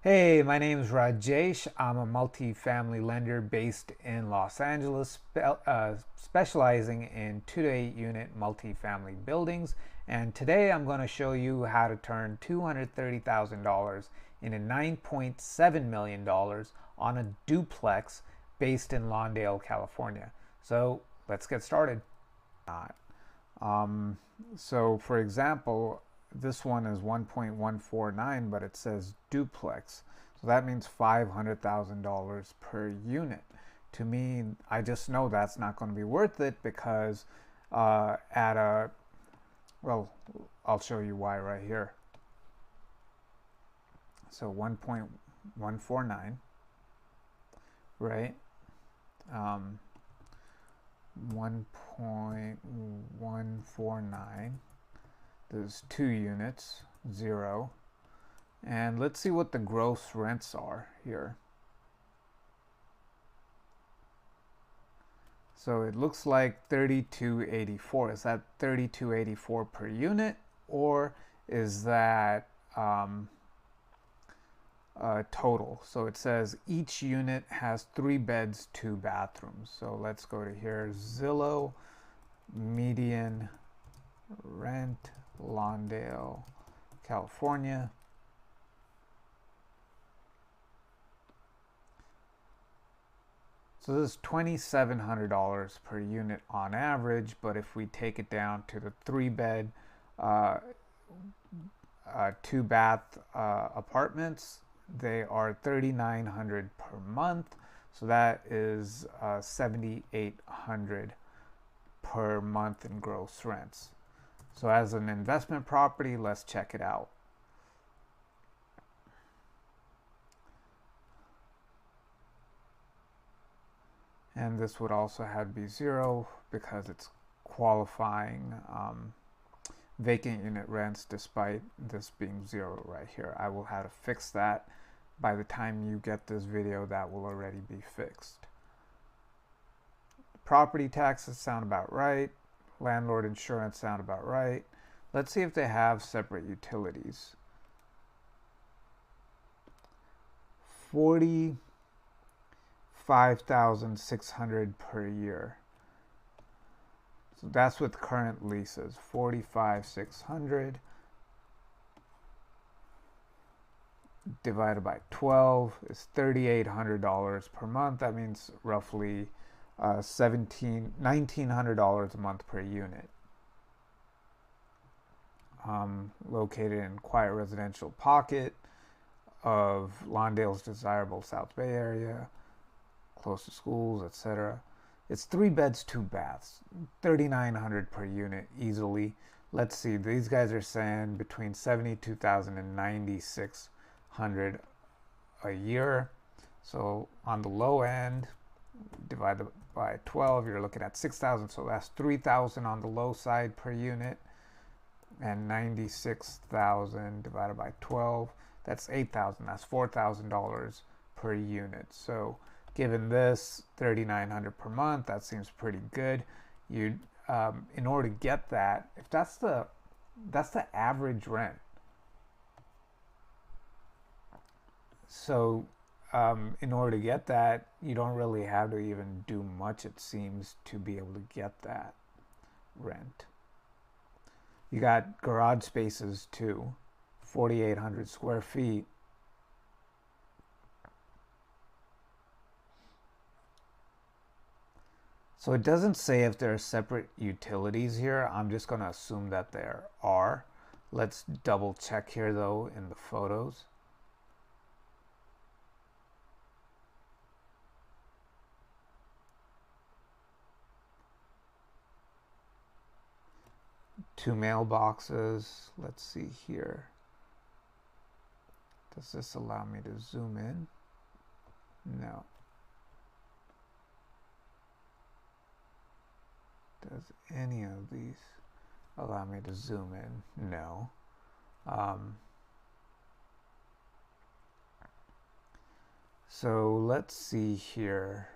Hey, my name is Rajesh. I'm a multifamily lender based in Los Angeles, specializing in 2 to 8 unit multifamily buildings. And today I'm going to show you how to turn $230,000 into $9.7 million on a duplex based in Lawndale, California. So let's get started. Um, so, for example, this one is 1.149, but it says duplex. So that means $500,000 per unit. To me, I just know that's not going to be worth it because at a, well, I'll show you why right here. So 1.149, right? Um, 1.149. There's 2 units, 0. And let's see what the gross rents are here. So it looks like 3284. Is that 3284 per unit, or is that total? So it says each unit has 3 beds, 2 bathrooms. So let's go to here, Zillow, median rent, Lawndale, California. So this is $2,700 per unit on average, but if we take it down to the 3 bed, 2 bath apartments, they are $3,900 per month. So that is $7,800 per month in gross rents. So as an investment property, let's check it out. And this would also have to be 0 because it's qualifying vacant unit rents despite this being 0 right here. I will have to fix that. By the time you get this video, that will already be fixed. Property taxes sound about right. Landlord insurance sound about right. Let's see if they have separate utilities. 45,600 per year. So that's with current leases. 45,600 divided by 12 is $3,800 per month. That means roughly $1,900 a month per unit. Located in quiet residential pocket of Lawndale's desirable South Bay area, close to schools, etc. It's 3 beds, 2 baths, $3,900 per unit easily. Let's see, these guys are saying between $72,000 and $9,600 a year. So on the low end, divided by 12, you're looking at 6,000. So that's 3,000 on the low side per unit, and 96,000 divided by 12. That's 8,000. That's $4,000 per unit. So given this $3,900 per month, that seems pretty good. You, in order to get that, if that's the average rent. So in order to get that, you don't really have to even do much, it seems, to be able to get that rent. You got garage spaces too, 4,800 square feet. So it doesn't say if there are separate utilities here. I'm just going to assume that there are. Let's double check here though in the photos. Two mailboxes. Let's see here. Does this allow me to zoom in? No. Does any of these allow me to zoom in? No. So let's see here.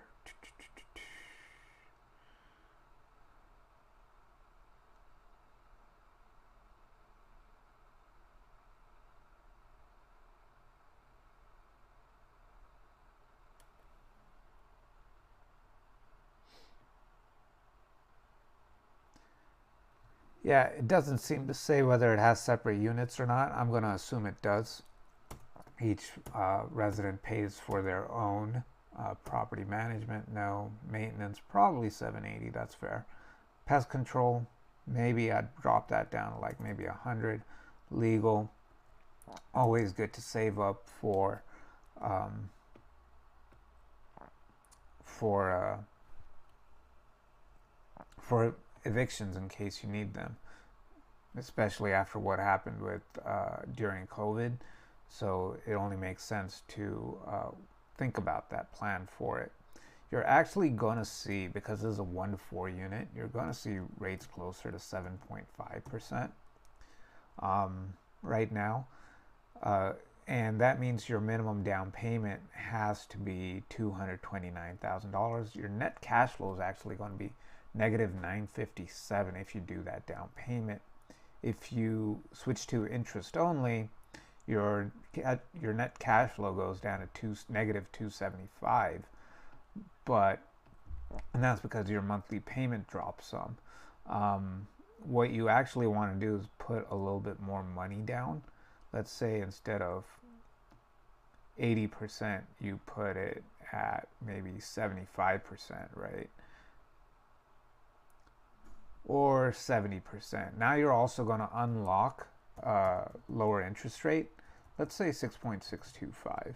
Yeah, it doesn't seem to say whether it has separate units or not. I'm going to assume it does. Each resident pays for their own property management. No maintenance, probably 780. That's fair. Pest control, maybe I'd drop that down to like maybe 100. Legal, always good to save up um, for uh, for evictions in case you need them, especially after what happened with during COVID. So it only makes sense to think about that, plan for it. You're actually going to see, because this is a 1 to 4 unit, you're going to see rates closer to 7.5% right now. Uh, and that means your minimum down payment has to be $229,000. Your net cash flow is actually going to be negative 957 if you do that down payment. If you switch to interest only, your net cash flow goes down to negative 275, but and that's because your monthly payment drops some. What you actually want to do is put a little bit more money down. Let's say instead of 80%, you put it at maybe 75%, right? Or 70%. Now you're also going to unlock lower interest rate. Let's say 6.625.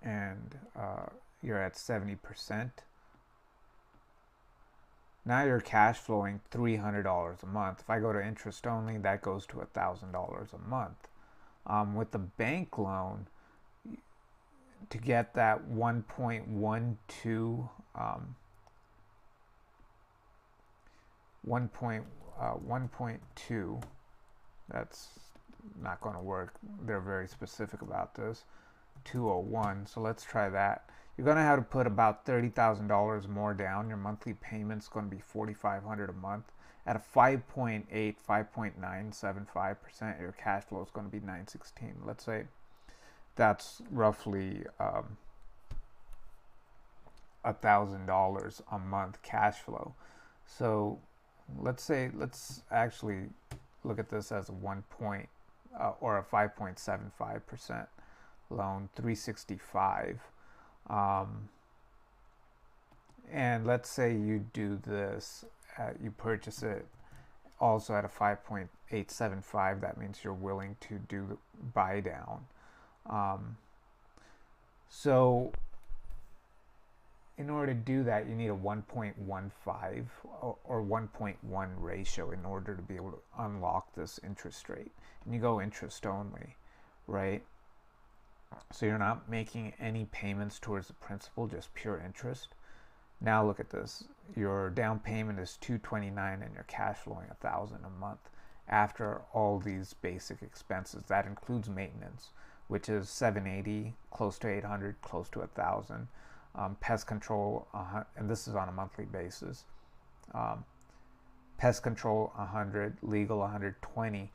And you're at 70%. Now you're cash flowing $300 a month. If I go to interest only, that goes to $1,000 a month. With the bank loan, to get that 1.12 1.2, that's not going to work. They're very specific about this. 201. So let's try that. You're going to have to put about $30,000 more down. Your monthly payment's going to be $4,500 a month. At a 5.8, 5.975%, your cash flow is going to be 916. Let's say that's roughly $1,000 a month cash flow. So let's actually look at this as a 1 point or a 5.75% loan, 365. And let's say you do this, you purchase it also at a 5.875. That means you're willing to do the buy down. So in order to do that, you need a 1.15 or 1.1 ratio in order to be able to unlock this interest rate. And you go interest only, right? So you're not making any payments towards the principal, just pure interest. Now look at this. Your down payment is $229 and you're cash flowing $1,000 a month after all these basic expenses. That includes maintenance, which is $780, close to $800, close to $1,000. Pest control, and this is on a monthly basis. Pest control $100, legal $120.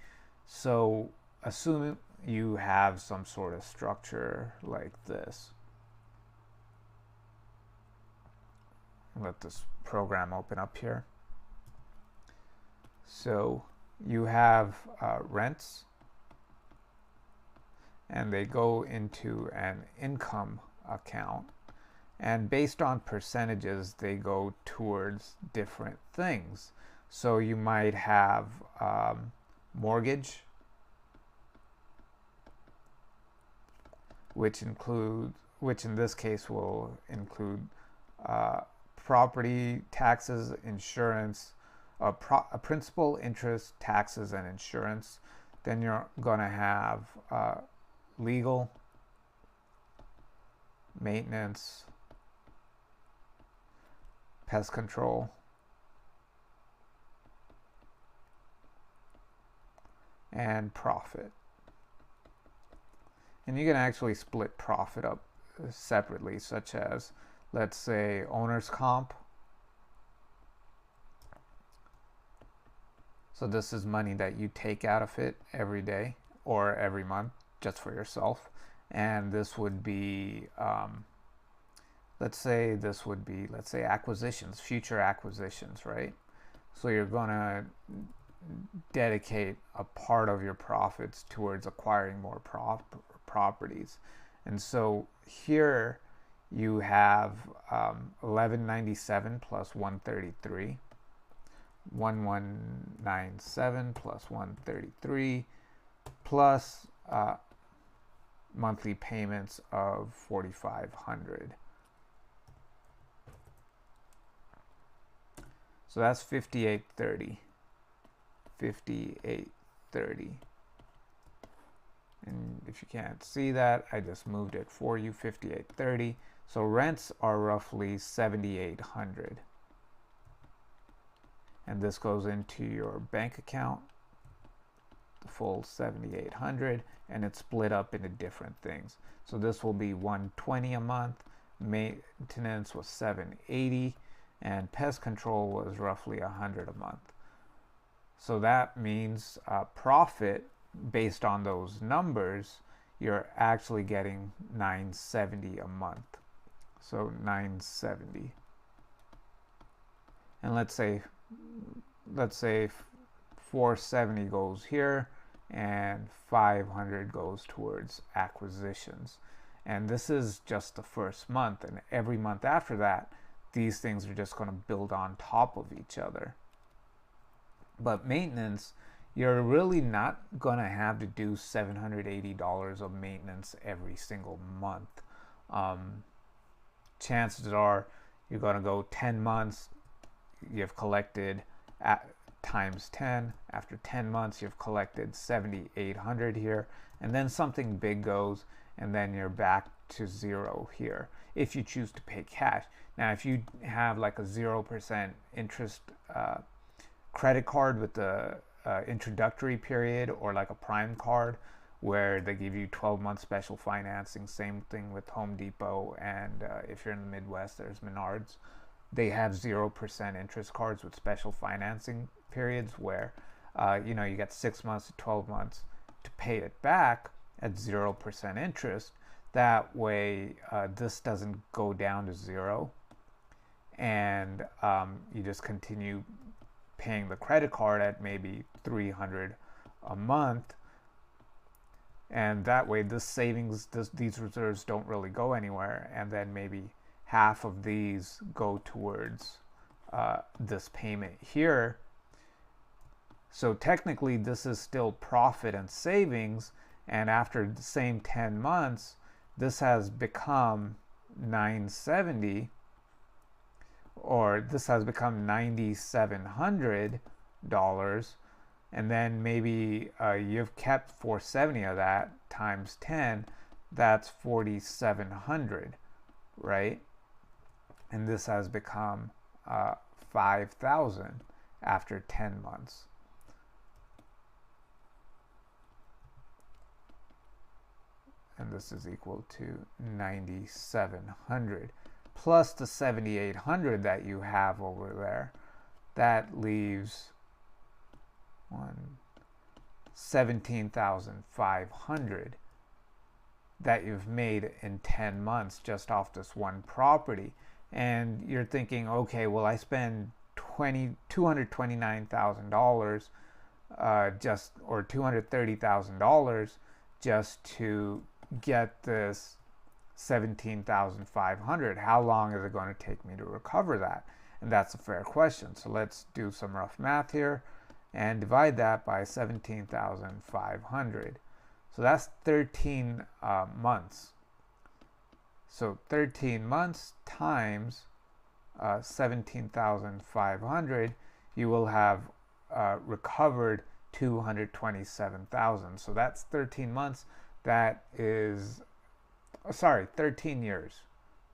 So assume you have some sort of structure like this. Let this program open up here. So you have rents, and they go into an income account. And based on percentages, they go towards different things. So you might have mortgage, which in this case will include property taxes, insurance, principal, interest, taxes, and insurance. Then you're going to have legal, maintenance, pest control, and profit. And you can actually split profit up separately, such as, let's say, owner's comp. So this is money that you take out of it every day or every month just for yourself. And this would be, let's say acquisitions, future acquisitions, right? So you're going to dedicate a part of your profits towards acquiring more properties. And so here you have 1197 plus 133, 1197 plus 133 plus monthly payments of 4,500. So that's 5830. 5830. And if you can't see that, I just moved it for you. 5830. So rents are roughly 7,800. And this goes into your bank account, the full 7,800, and it's split up into different things. So this will be 120 a month, maintenance was 780, and pest control was roughly 100 a month. So that means profit based on those numbers, you're actually getting 970 a month. So 970. And let's say 470 goes here and 500 goes towards acquisitions. And this is just the first month, and every month after that, these things are just going to build on top of each other. But maintenance, you're really not going to have to do $780 of maintenance every single month. Chances are you're going to go 10 months, you've collected times 10. After 10 months, you've collected 7,800 here, and then something big goes, and then you're back to zero here if you choose to pay cash. Now, if you have like a 0% interest credit card with the introductory period, or like a prime card where they give you 12-month special financing, same thing with Home Depot, and if you're in the Midwest, there's Menards. They have 0% interest cards with special financing periods where you get 6 months to 12 months to pay it back at 0% interest. That way this doesn't go down to zero, and you just continue paying the credit card at maybe $300 a month, and that way this savings, these reserves don't really go anywhere, and then maybe half of these go towards this payment here. So technically this is still profit and savings, and after the same 10 months this has become 970, or this has become $9,700, and then maybe you've kept 470 of that times 10, that's 4,700, right? And this has become 5,000 after 10 months. And this is equal to 9,700 plus the 7,800 that you have over there. That leaves 17,500 that you've made in 10 months just off this one property. And you're thinking, okay, well, I spend $229,000 just, or $230,000 just to get this 17,500. How long is it going to take me to recover that? And that's a fair question. So let's do some rough math here and divide that by 17,500. So that's 13 months. So 13 months times 17,500, you will have recovered 227,000. So that's 13 months. That is, 13 years.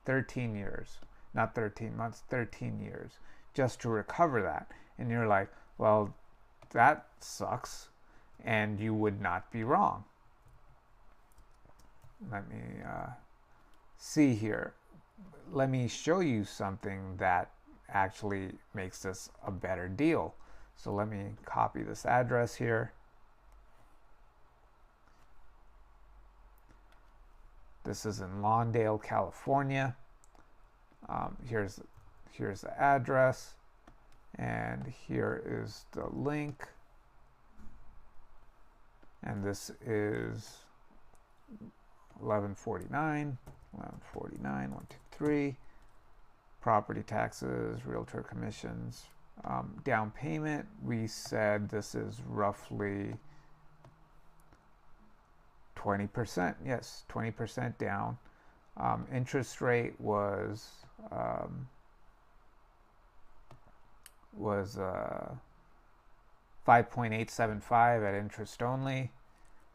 13 years. Not 13 months, 13 years. Just to recover that. And you're like, well, that sucks. And you would not be wrong. Let me see here. Let me show you something that actually makes this a better deal. So let me copy this address here. This is in Lawndale, California. Here's the address. And here is the link. And this is 1149, 123. Property taxes, realtor commissions. Down payment, we said this is roughly 20%. Yes, 20% down. Interest rate was 5.875 at interest only.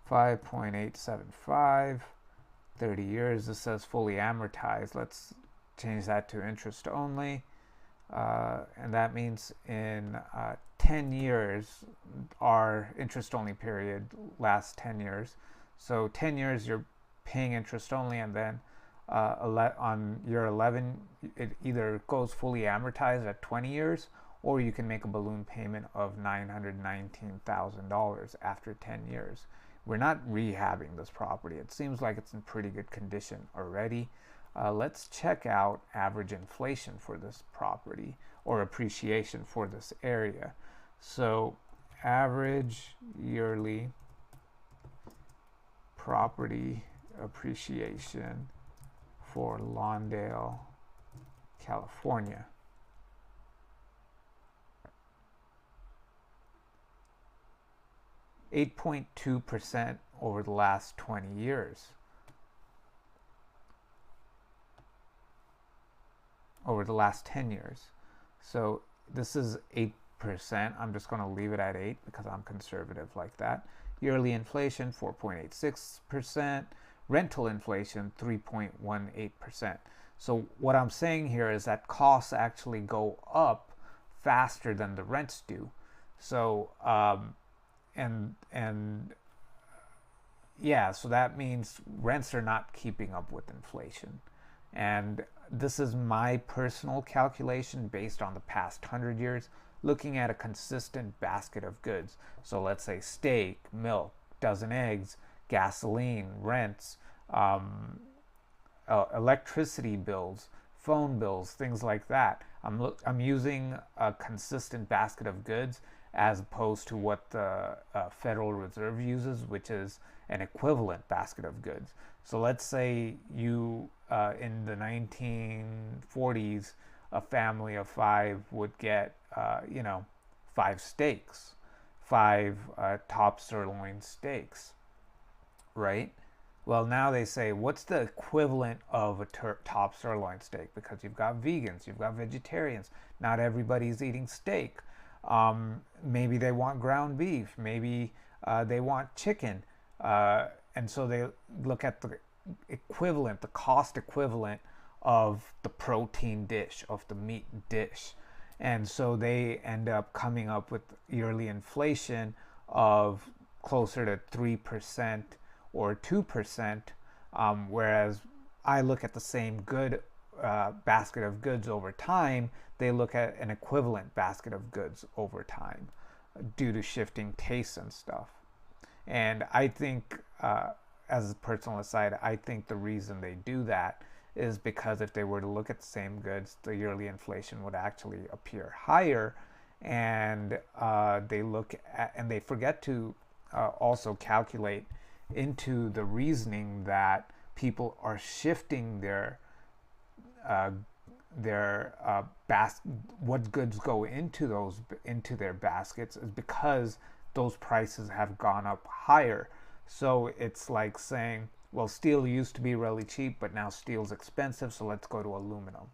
5.875, 30 years. This says fully amortized. Let's change that to interest only. And that means in 10 years, our interest only period lasts 10 years. So 10 years you're paying interest only, and then on year 11 it either goes fully amortized at 20 years, or you can make a balloon payment of $919,000 after 10 years. We're not rehabbing this property. It seems like it's in pretty good condition already. Let's check out average inflation for this property, or appreciation for this area. So average yearly property appreciation for Lawndale, California. 8.2% over the last 20 years. Over the last 10 years. So this is 8%. I'm just going to leave it at 8 because I'm conservative like that. Yearly inflation, 4.86%. Rental inflation, 3.18%. So what I'm saying here is that costs actually go up faster than the rents do. So, yeah, so that means rents are not keeping up with inflation. And this is my personal calculation based on the past 100 years, looking at a consistent basket of goods. So let's say steak, milk, dozen eggs, gasoline, rents, electricity bills, phone bills, things like that. I'm using a consistent basket of goods as opposed to what the Federal Reserve uses, which is an equivalent basket of goods. So let's say you, in the 1940s, a family of 5 would get, 5 steaks, 5 top sirloin steaks, right? Well, now they say, what's the equivalent of a top sirloin steak? Because you've got vegans, you've got vegetarians. Not everybody's eating steak. Maybe they want ground beef. Maybe they want chicken. And so they look at the equivalent, the cost equivalent of the protein dish, of the meat dish. And so they end up coming up with yearly inflation of closer to 3% or 2%, whereas I look at the same good basket of goods over time, they look at an equivalent basket of goods over time due to shifting tastes and stuff. And I think, as a personal aside, I think the reason they do that is because if they were to look at the same goods, the yearly inflation would actually appear higher, and they look at, and they forget to also calculate into the reasoning that people are shifting their what goods go into their baskets is because those prices have gone up higher. So it's like saying, well, steel used to be really cheap, but now steel's expensive, so let's go to aluminum.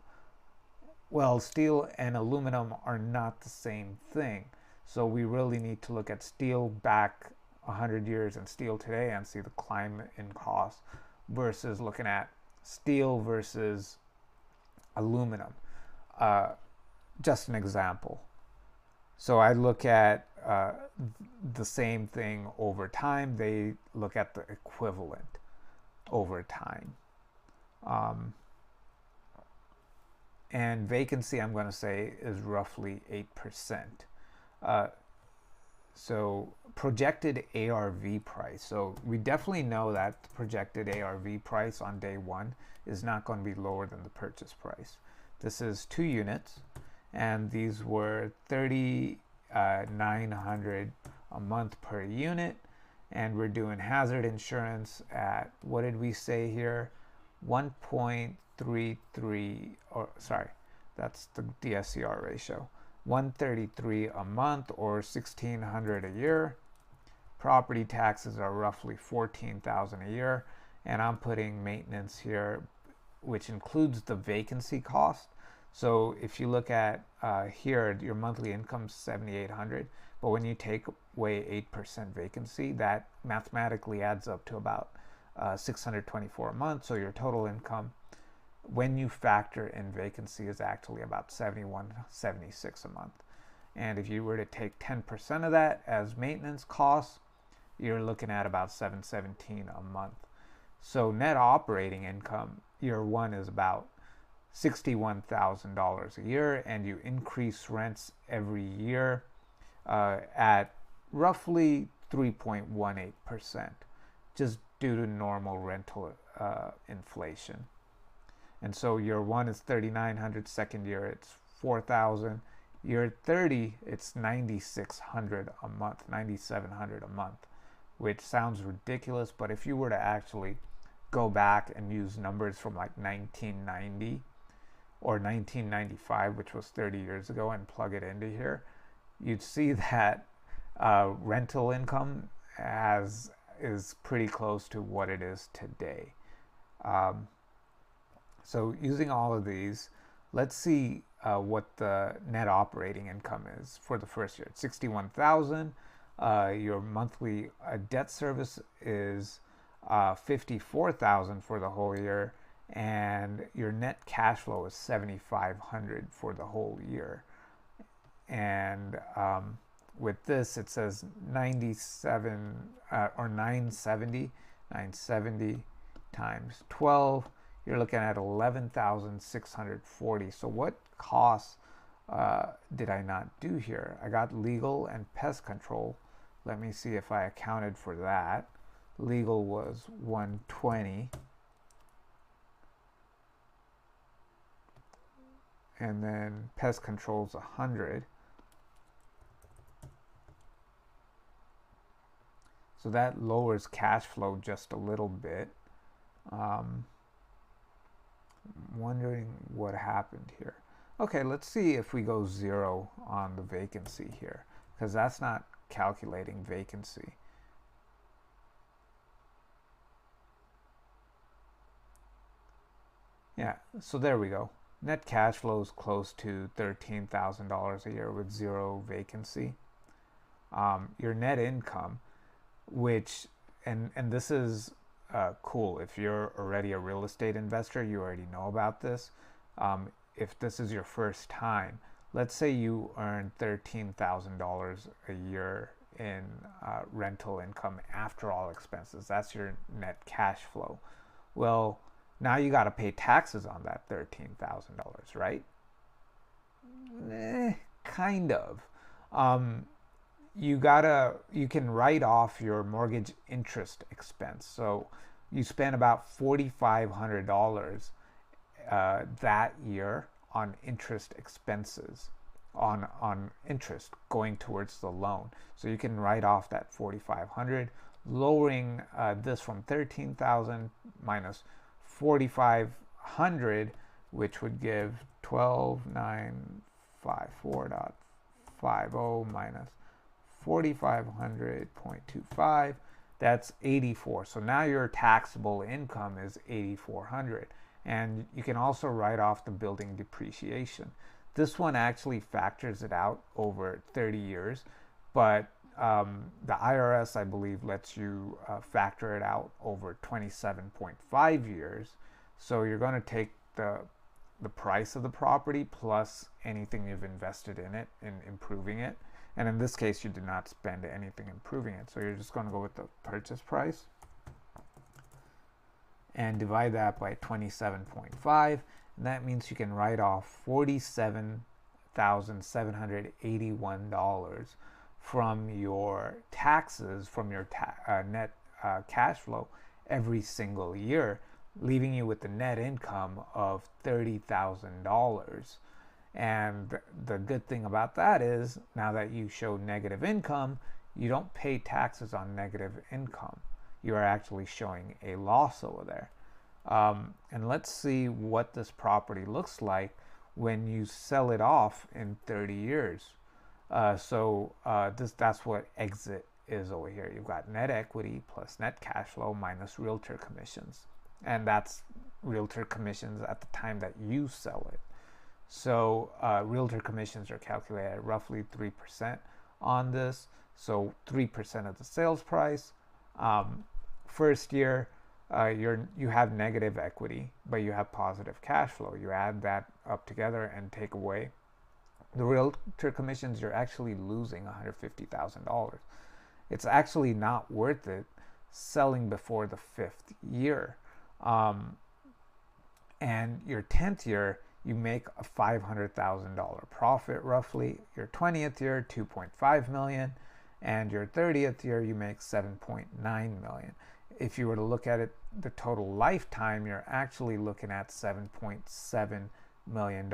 Well, steel and aluminum are not the same thing. So we really need to look at steel back 100 years and steel today and see the climb in cost versus looking at steel versus aluminum. Just an example. So I look at the same thing over time. They look at the equivalent over time. And vacancy, I'm going to say, is roughly 8%. So projected ARV price. So we definitely know that the projected ARV price on day one is not going to be lower than the purchase price. This is 2 units, and these were $3,900 a month per unit. And we're doing hazard insurance at, what did we say here? 1.33, or sorry, that's the DSCR ratio. 133 a month, or 1,600 a year. Property taxes are roughly 14,000 a year, and I'm putting maintenance here, which includes the vacancy cost. So if you look at here, your monthly income is 7,800, but when you take away 8% vacancy, that mathematically adds up to about 624 a month. So your total income, when you factor in vacancy, is actually about 71.76 a month. And if you were to take 10% of that as maintenance costs, you're looking at about 717 a month. So net operating income year one is about $61,000 a year, and you increase rents every year at roughly 3.18%, just due to normal rental inflation. And so year one is 3,900, second year it's 4,000, year 30 it's 9,600 a month, 9,700 a month, which sounds ridiculous, but if you were to actually go back and use numbers from like 1990 or 1995, which was 30 years ago, and plug it into here, you'd see that rental income is pretty close to what it is today. So using all of these, let's see what the net operating income is for the first year. It's 61,000. Your monthly debt service is 54,000 for the whole year, and your net cash flow is 7,500 for the whole year. And with this, it says 97 or 970 times 12. You're looking at 11,640. So what costs did I not do here? I got legal and pest control. Let me see if I accounted for that. Legal was 120. And then pest control is 100. So that lowers cash flow just a little bit. Wondering what happened here. Okay, let's see if we go 0 on the vacancy here, because that's not calculating vacancy. Yeah, so there we go. Net cash flow is close to $13,000 a year with 0 vacancy. Your net income, which, and this is cool. If you're already a real estate investor, you already know about this. If this is your first time, let's say you earn $13,000 a year in rental income after all expenses. That's your net cash flow. Well, now you got to pay taxes on that $13,000, right? Kind of. You can write off your mortgage interest expense. So you spend about $4,500 that year on interest expenses, on interest going towards the loan. So you can write off that $4,500, lowering this from $13,000 minus $4,500, which would give 12,954.50 minus 4,500.25. That's 84. So now your taxable income is 8,400. And you can also write off the building depreciation. This one actually factors it out over 30 years, but the IRS, I believe, lets you factor it out over 27.5 years. So you're going to take the price of the property plus anything you've invested in it in improving it. And in this case, you did not spend anything improving it. So you're just going to go with the purchase price and divide that by 27.5. And that means you can write off $47,781 from your taxes, from your net cash flow every single year, leaving you with the net income of $30,000. And the good thing about that is now that you show negative income, you don't pay taxes on negative income. You are actually showing a loss over there. And let's see what this property looks like when you sell it off in 30 years. That's what exit is over here. You've got net equity plus net cash flow minus realtor commissions. And that's realtor commissions at the time that you sell it. So realtor commissions are calculated at roughly 3% on this. So 3% of the sales price. First year, you have negative equity, but you have positive cash flow. You add that up together and take away the realtor commissions. You're actually losing $150,000. It's actually not worth it selling before the 5th year. And your 10th year, you make a $500,000 profit roughly. Your 20th year, $2.5 million, and your 30th year, you make $7.9 million. If you were to look at it, the total lifetime, you're actually looking at $7.7 million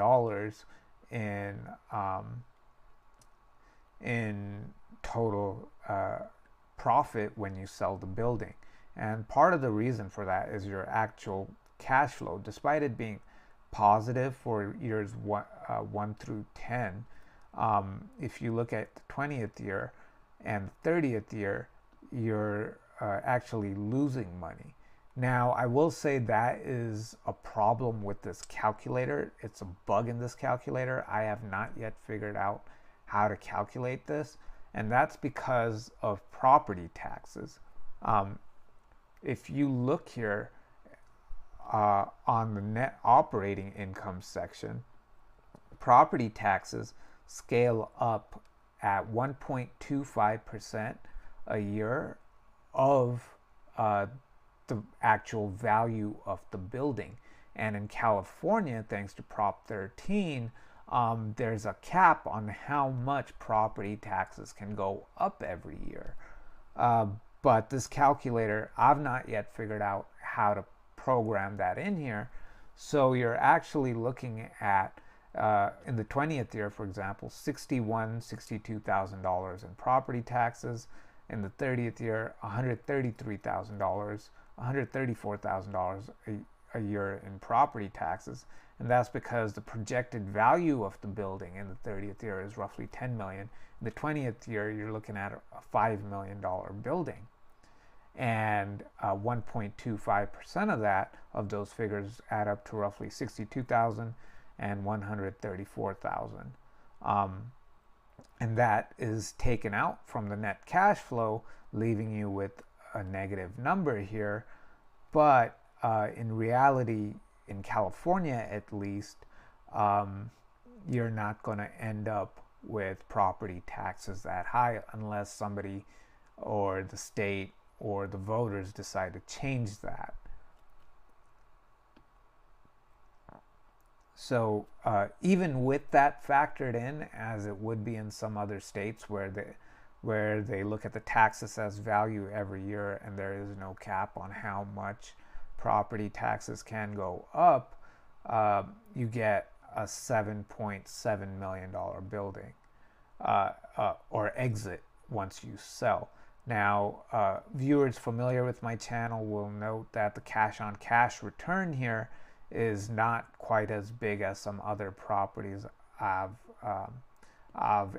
in total profit when you sell the building. And part of the reason for that is your actual cash flow, despite it being positive for years 1 through 10. If you look at the 20th year and the 30th year, you're actually losing money. Now, I will say that is a problem with this calculator. It's a bug in this calculator. I have not yet figured out how to calculate this, and that's because of property taxes. If you look here on the net operating income section, property taxes scale up at 1.25% a year of the actual value of the building. And in California, thanks to Prop 13, there's a cap on how much property taxes can go up every year. But this calculator, I've not yet figured out how to program that in here. So you're actually looking at, in the 20th year, for example, $62,000 in property taxes. In the 30th year, $133,000, $134,000 a year in property taxes. And that's because the projected value of the building in the 30th year is roughly $10 million. In the 20th year, you're looking at a $5 million building. And 1.25% of that, of those figures, add up to roughly $62,000 and $134,000. And that is taken out from the net cash flow, leaving you with a negative number here. But in reality, in California at least, you're not going to end up with property taxes that high unless somebody or the state or the voters decide to change that. So even with that factored in, as it would be in some other states where they look at the tax assessed value every year and there is no cap on how much property taxes can go up, you get a $7.7 million building or exit once you sell. Now, viewers familiar with my channel will note that the cash on cash return here is not quite as big as some other properties I've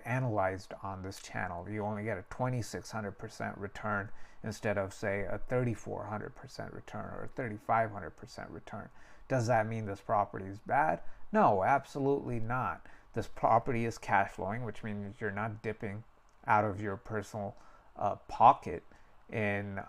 analyzed on this channel. You only get a 2,600% return instead of, say, a 3,400% return or a 3,500% return. Does that mean this property is bad? No, absolutely not. This property is cash flowing, which means you're not dipping out of your personal pocket in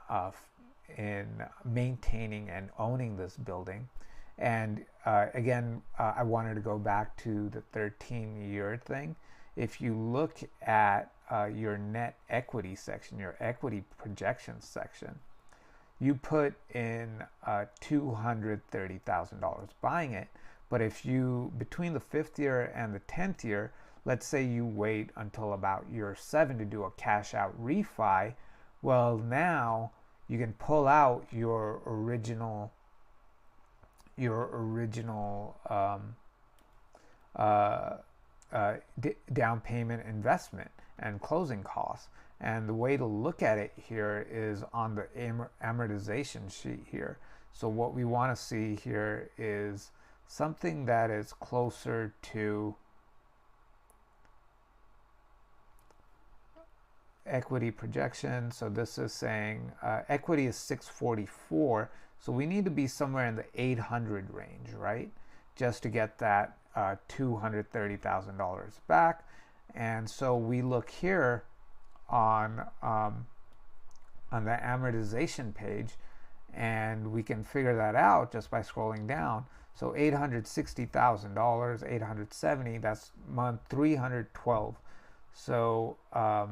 maintaining and owning this building. And again, I wanted to go back to the 13-year thing. If you look at your net equity section, your equity projections section, you put in $230,000 buying it. But if you, between the 5th year and the 10th year, let's say you wait until about year 7 to do a cash out refi, well, now you can pull out your original uh, down payment, investment, and closing costs. And the way to look at it here is on the amortization sheet here. So what we want to see here is something that is closer to equity projection. So this is saying equity is 644. So we need to be somewhere in the 800 range, right? Just to get that $230,000 back. And so we look here on the amortization page, and we can figure that out just by scrolling down. So $860,000, 870, that's month 312. So I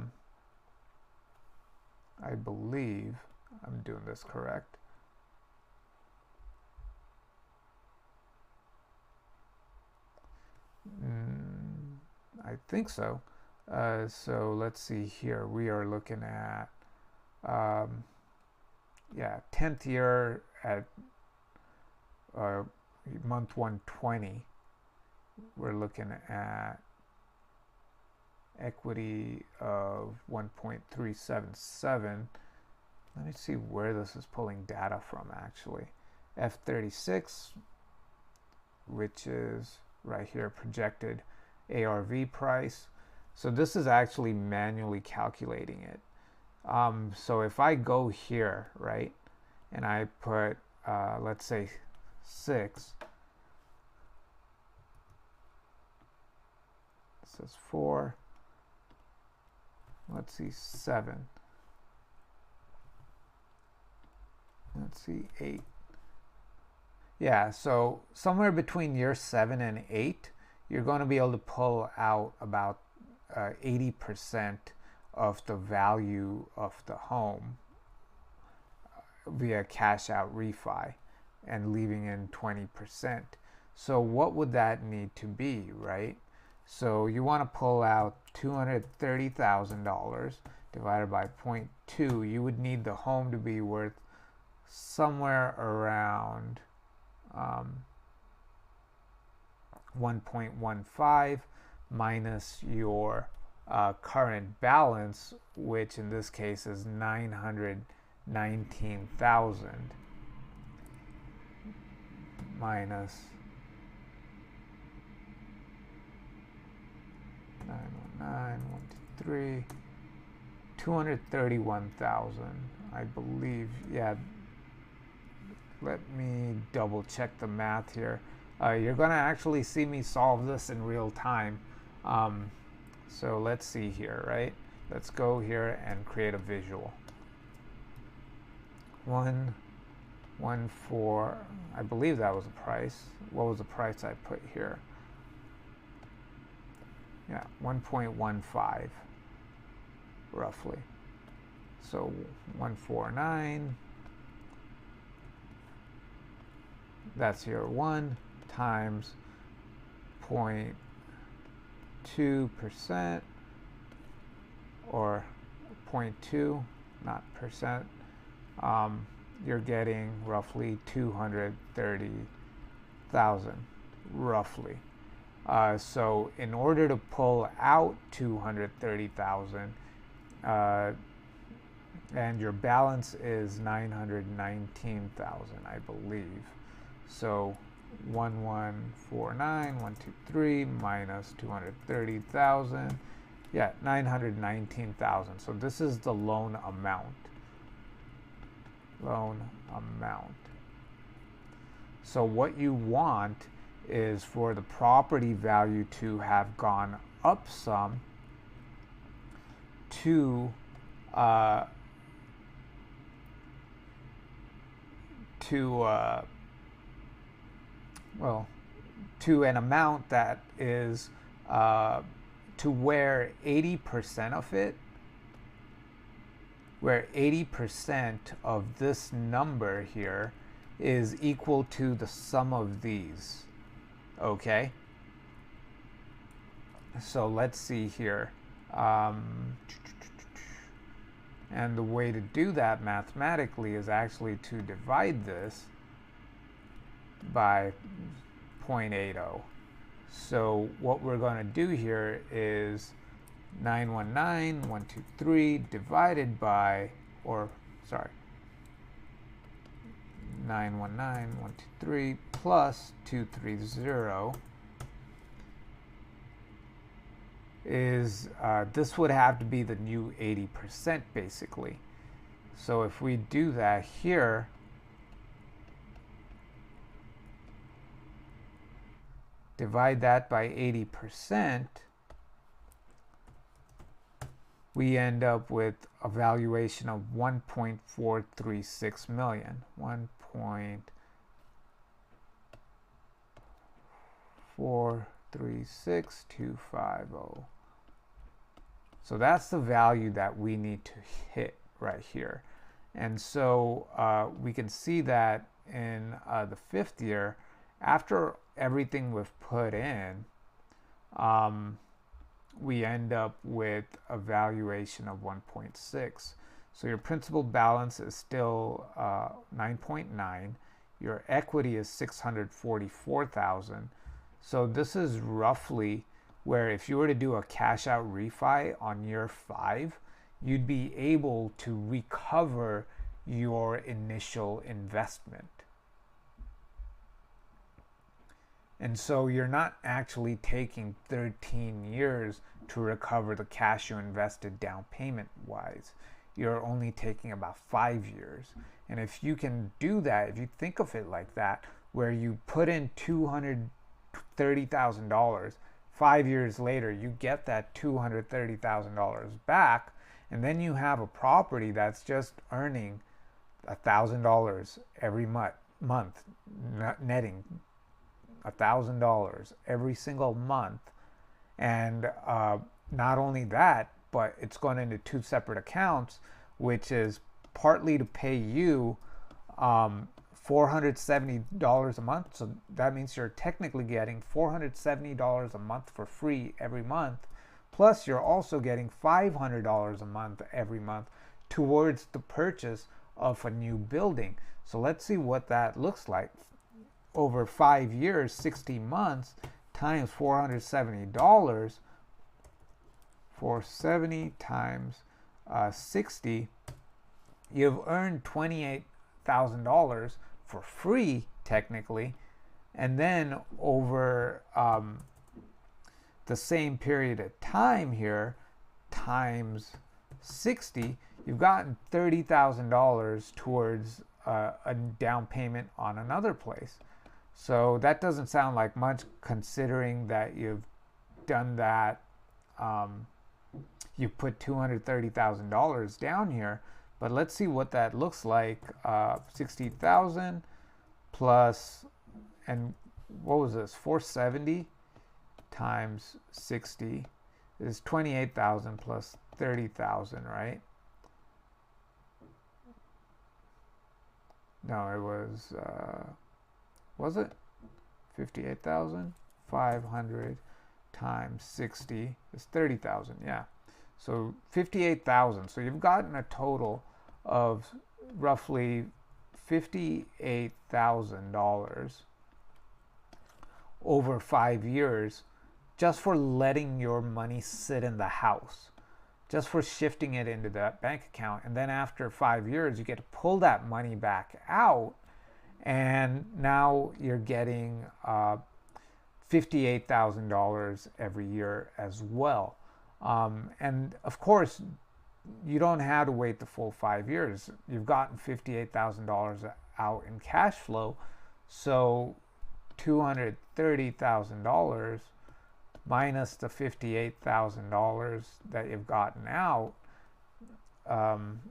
believe I'm doing this correct. I think so. So let's see here. We are looking at, yeah, 10th year at month 120. We're looking at equity of 1.377. Let me see where this is pulling data from actually. F36, which is right here, projected ARV price. So this is actually manually calculating it. So if I go here, right, and I put, let's say 6, this is 4, let's see 7, let's see 8. Yeah, so somewhere between year 7 and 8, you're going to be able to pull out about 80% of the value of the home via cash out refi and leaving in 20%. So what would that need to be, right? So you want to pull out $230,000 divided by 0.2. You would need the home to be worth somewhere around 1.15 minus your current balance, which in this case is 919,000 minus 919, 123, 231,000, I believe. Yeah, let me double check the math here. You're going to actually see me solve this in real time. So let's see here, right? Let's go here and create a visual. 114, I believe that was the price. What was the price I put here? Yeah, 1.15 roughly. So 149, that's year 1, times 0.2% or 0.2, not percent. You're getting roughly 230,000, roughly. So in order to pull out 230,000, and your balance is 919,000, I believe. So 1149, 123 minus 230,000. Yeah, 919,000. So this is the loan amount. Loan amount. So what you want is for the property value to have gone up some to to an amount that is to where 80% of it, where 80% of this number here is equal to the sum of these. Okay? So let's see here. And the way to do that mathematically is actually to divide this by 0.80. So what we're going to do here is 919,123 divided by, or sorry, 919,123 plus 230 is, this would have to be the new 80% basically. So if we do that here, divide that by 80%, we end up with a valuation of 1.436 million. 1.436250. So that's the value that we need to hit right here. And so we can see that in the fifth year, after everything we've put in, we end up with a valuation of 1.6. So your principal balance is still 9.9. Your equity is 644,000. So this is roughly where if you were to do a cash out refi on year 5, you'd be able to recover your initial investment. And so you're not actually taking 13 years to recover the cash you invested down payment wise. You're only taking about 5 years. And if you can do that, if you think of it like that, where you put in $230,000, 5 years later you get that $230,000 back, and then you have a property that's just earning $1,000 every month, netting $1,000 every single month. And not only that, but it's gone into 2 separate accounts, which is partly to pay you $470 a month. So that means you're technically getting $470 a month for free every month. Plus you're also getting $500 a month every month towards the purchase of a new building. So let's see what that looks like. Over 5 years, 60 months times $470, 470 times 60, you've earned $28,000 for free technically. And then over the same period of time here, times 60, you've gotten $30,000 towards a down payment on another place. So that doesn't sound like much, considering that you've done that. You put $230,000 down here, but let's see what that looks like. 60,000 plus, and what was this? 470 times 60 is 28,000 plus 30,000, right? No, it was it 58,500 times 60 is 30,000. Yeah, so 58,000. So you've gotten a total of roughly $58,000 over 5 years just for letting your money sit in the house, just for shifting it into that bank account. And then after 5 years, you get to pull that money back out, and now you're getting $58,000 every year as well. And of course, you don't have to wait the full 5 years. You've gotten $58,000 out in cash flow. So $230,000 minus the $58,000 that you've gotten out,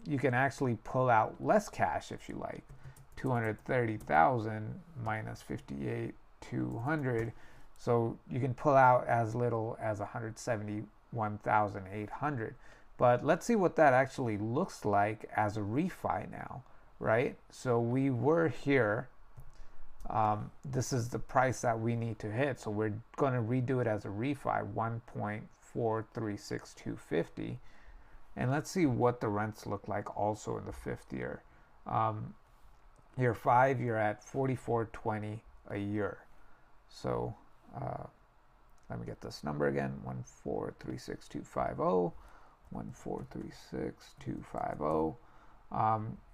you can actually pull out less cash if you like. 230,000 minus 58,200. So you can pull out as little as 171,800. But let's see what that actually looks like as a refi now, right? So we were here. This is the price that we need to hit. So we're going to redo it as a refi, 1.436250. And let's see what the rents look like also in the fifth year. Year 5, you're at $44.20 a year. So Let me get this number again, 1436250, 1436250.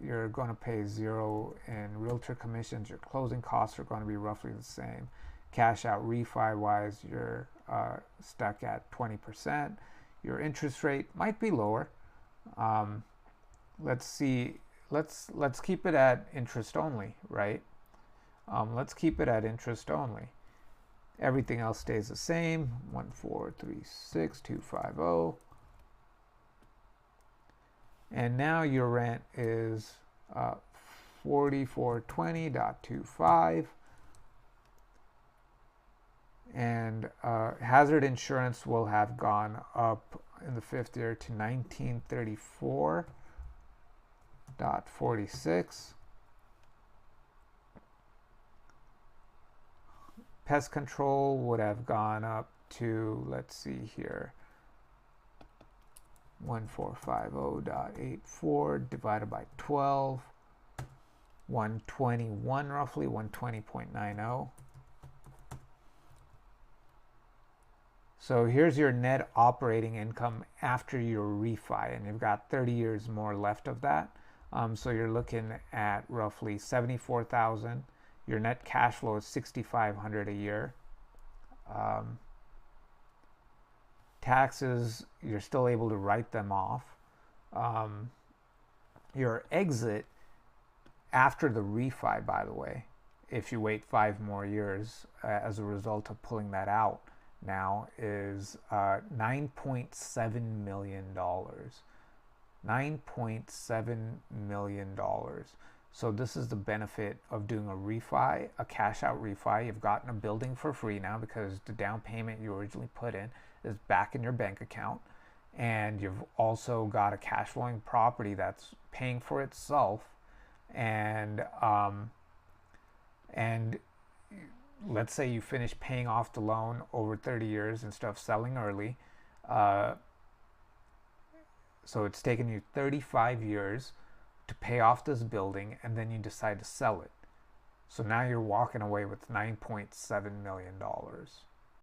You're going to pay 0 in realtor commissions. Your closing costs are going to be roughly the same. Cash out refi wise, you're stuck at 20%. Your interest rate might be lower. Let's see. Let's keep it at interest only, right? Let's keep it at interest only. Everything else stays the same. 1436250. And now your rent is 4420.25. And hazard insurance will have gone up in the 5th year to 1934.46. Pest control would have gone up to, let's see here, 1450.84 divided by 12, 121 roughly, 120.90. So here's your net operating income after your refi, and you've got 30 years more left of that. So you're looking at roughly 74,000. Your net cash flow is 6,500 a year. Taxes, you're still able to write them off. Your exit after the refi, by the way, if you wait 5 more years as a result of pulling that out, now is $9.7 million. $9.7 million. So this is the benefit of doing a refi, a cash out refi. You've gotten a building for free now because the down payment you originally put in is back in your bank account. And you've also got a cash flowing property that's paying for itself. And let's say you finish paying off the loan over 30 years instead of selling early. So it's taken you 35 years to pay off this building, and then you decide to sell it. So now you're walking away with $9.7 million.